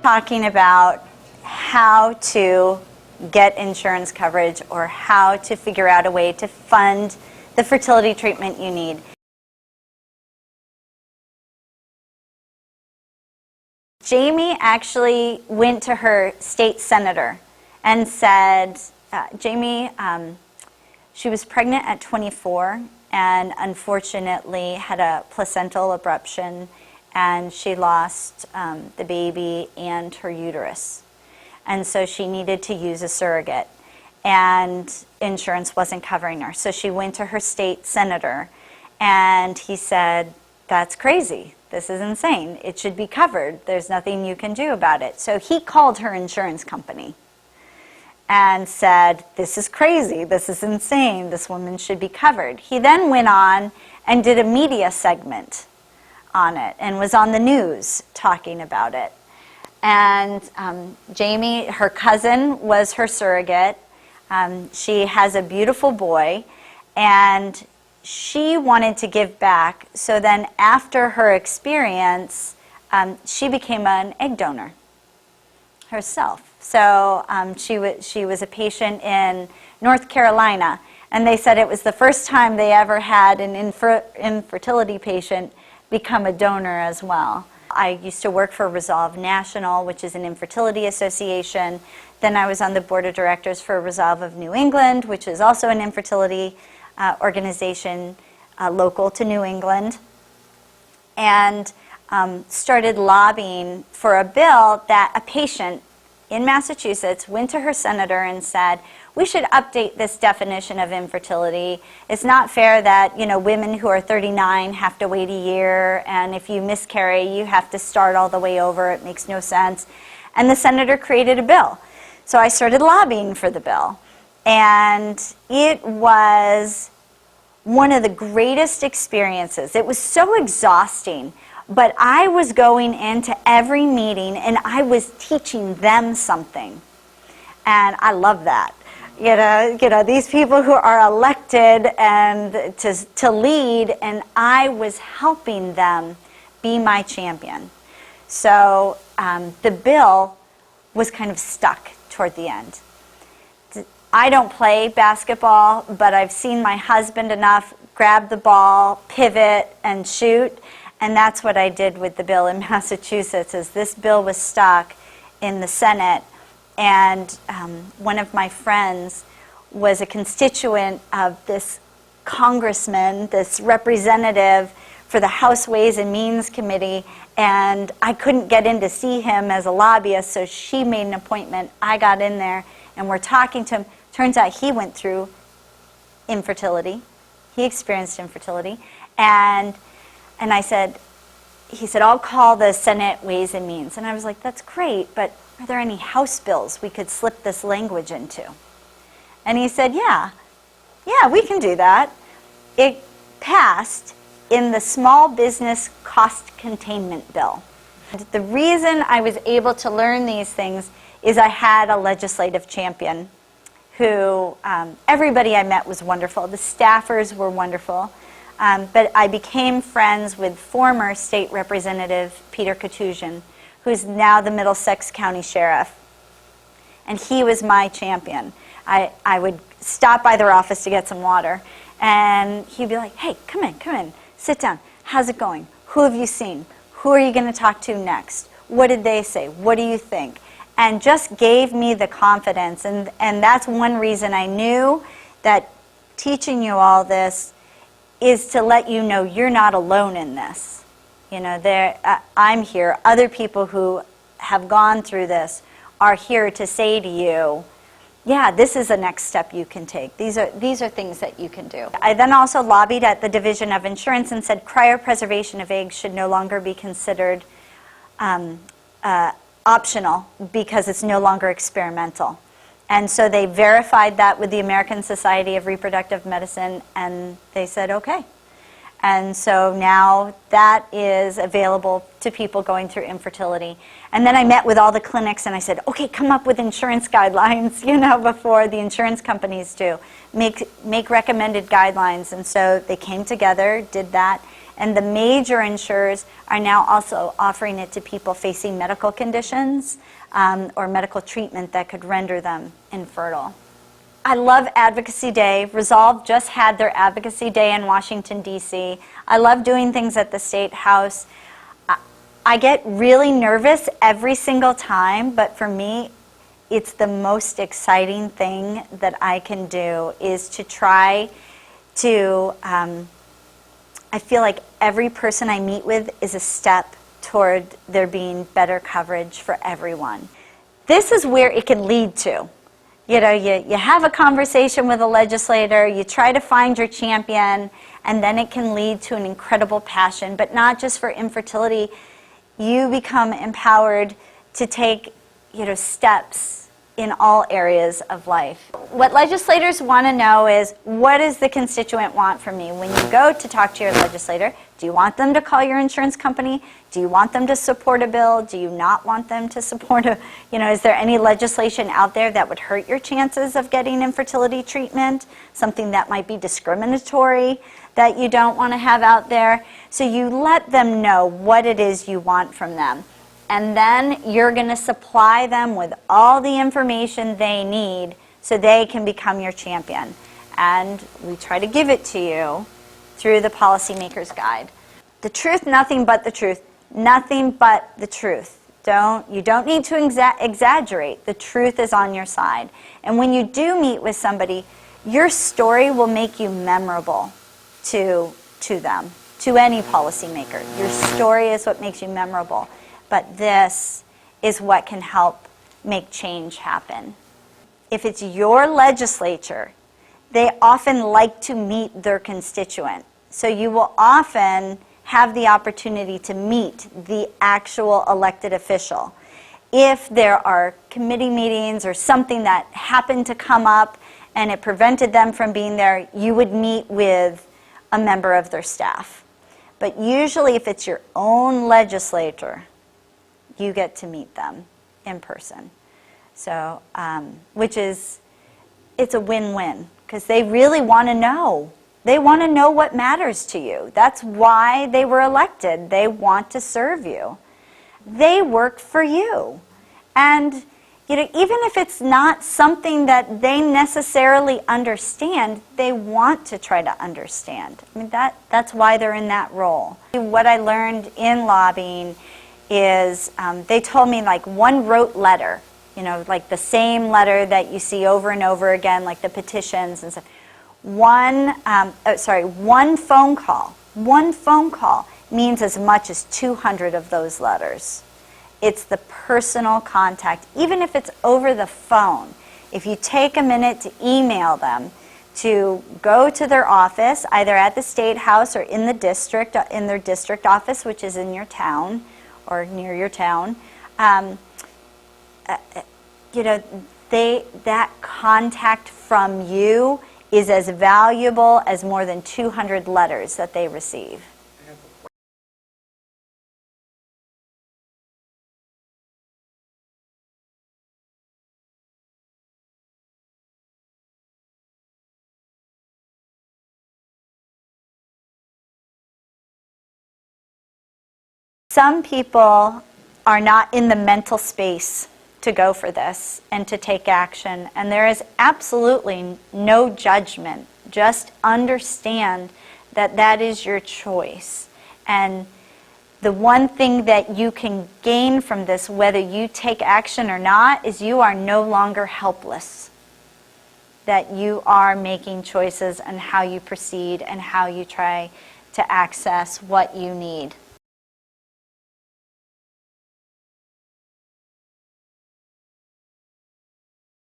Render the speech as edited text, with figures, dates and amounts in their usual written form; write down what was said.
talking about how to get insurance coverage or how to figure out a way to fund the fertility treatment you need. Jamie actually went to her state senator and said, Jamie, she was pregnant at 24 and unfortunately had a placental abruption, and she lost the baby and her uterus. And so she needed to use a surrogate, and insurance wasn't covering her. So she went to her state senator, and he said, that's crazy. This is insane. It should be covered. There's nothing you can do about it. So he called her insurance company and said, this is crazy. This is insane. This woman should be covered. He then went on and did a media segment on it and was on the news talking about it. And Jamie, her cousin, was her surrogate. She has a beautiful boy, and she wanted to give back. So then after her experience, she became an egg donor herself. So she was a patient in North Carolina, and they said it was the first time they ever had an infertility patient become a donor as well. I used to work for Resolve National, which is an infertility association. Then I was on the board of directors for Resolve of New England, which is also an infertility organization local to New England, and started lobbying for a bill that a patient in Massachusetts went to her senator and said, we should update this definition of infertility. It's not fair that, you know, women who are 39 have to wait a year, and if you miscarry, you have to start all the way over. It makes no sense. And the senator created a bill. So I started lobbying for the bill. And it was one of the greatest experiences. It was so exhausting, but I was going into every meeting and I was teaching them something. And I love that. You know, these people who are elected and to lead, and I was helping them be my champion. So the bill was kind of stuck toward the end. I don't play basketball, but I've seen my husband enough grab the ball, pivot, and shoot, and that's what I did with the bill in Massachusetts. Is this bill was stuck in the Senate, and one of my friends was a constituent of this congressman, this representative for the House Ways and Means Committee, and I couldn't get in to see him as a lobbyist, so she made an appointment. I got in there, and we're talking to him. Turns out he went through infertility. He experienced infertility, and I said, he said, I'll call the Senate Ways and Means. And I was like, that's great, but are there any House bills we could slip this language into? And he said, yeah, we can do that. It passed in the Small Business Cost Containment Bill. The reason I was able to learn these things is I had a legislative champion who, everybody I met was wonderful. The staffers were wonderful. But I became friends with former state representative Peter Katusian, who's now the Middlesex County Sheriff. And he was my champion. I would stop by their office to get some water, and he'd be like, hey, come in, sit down. How's it going? Who have you seen? Who are you going to talk to next? What did they say? What do you think? And just gave me the confidence. And that's one reason I knew that teaching you all this is to let you know you're not alone in this. You know, I'm here. Other people who have gone through this are here to say to you, yeah, this is the next step you can take. These are things that you can do. I then also lobbied at the Division of Insurance and said cryopreservation of eggs should no longer be considered optional because it's no longer experimental. And so they verified that with the American Society of Reproductive Medicine, and they said, okay. And so now that is available to people going through infertility. And then I met with all the clinics and I said, okay, come up with insurance guidelines, you know, before the insurance companies do. Make recommended guidelines. And so they came together, did that, And the major insurers are now also offering it to people facing medical conditions or medical treatment that could render them infertile. I love Advocacy Day. Resolve just had their Advocacy Day in Washington, D.C. I love doing things at the State House. I get really nervous every single time, but for me, it's the most exciting thing that I can do is to try to, I feel like every person I meet with is a step toward there being better coverage for everyone. This is where it can lead to. You know, you have a conversation with a legislator, you try to find your champion, and then it can lead to an incredible passion, but not just for infertility. You become empowered to take, steps in all areas of life. What legislators want to know is, what does the constituent want from me? When you go to talk to your legislator, do you want them to call your insurance company? Do you want them to support a bill? Do you not want them to support a, is there any legislation out there that would hurt your chances of getting infertility treatment? Something that might be discriminatory that you don't want to have out there? So you let them know what it is you want from them. And then you're going to supply them with all the information they need so they can become your champion. And we try to give it to you through the Policymaker's Guide. The truth, nothing but the truth. Nothing but the truth. You don't need to exaggerate. The truth is on your side. And when you do meet with somebody, your story will make you memorable to them, to any policymaker. Your story is what makes you memorable. But this is what can help make change happen. If it's your legislature, they often like to meet their constituent. So you will often have the opportunity to meet the actual elected official. If there are committee meetings or something that happened to come up and it prevented them from being there, you would meet with a member of their staff. But usually if it's your own legislator, you get to meet them in person. So, it's a win-win, because they really want to know. They want to know what matters to you. That's why they were elected. They want to serve you. They work for you. And, even if it's not something that they necessarily understand, they want to try to understand. I mean, that's why they're in that role. What I learned in lobbying is they told me like one rote letter, like the same letter that you see over and over again, like the petitions and stuff. One phone call means as much as 200 of those letters. It's the personal contact, even if it's over the phone. If you take a minute to email them, to go to their office, either at the State House or in the district, in their district office, which is in your town, or near your town, that contact from you is as valuable as more than 200 letters that they receive. Some people are not in the mental space to go for this and to take action, and there is absolutely no judgment. Just understand that that is your choice. And the one thing that you can gain from this, whether you take action or not, is you are no longer helpless. That you are making choices on how you proceed and how you try to access what you need.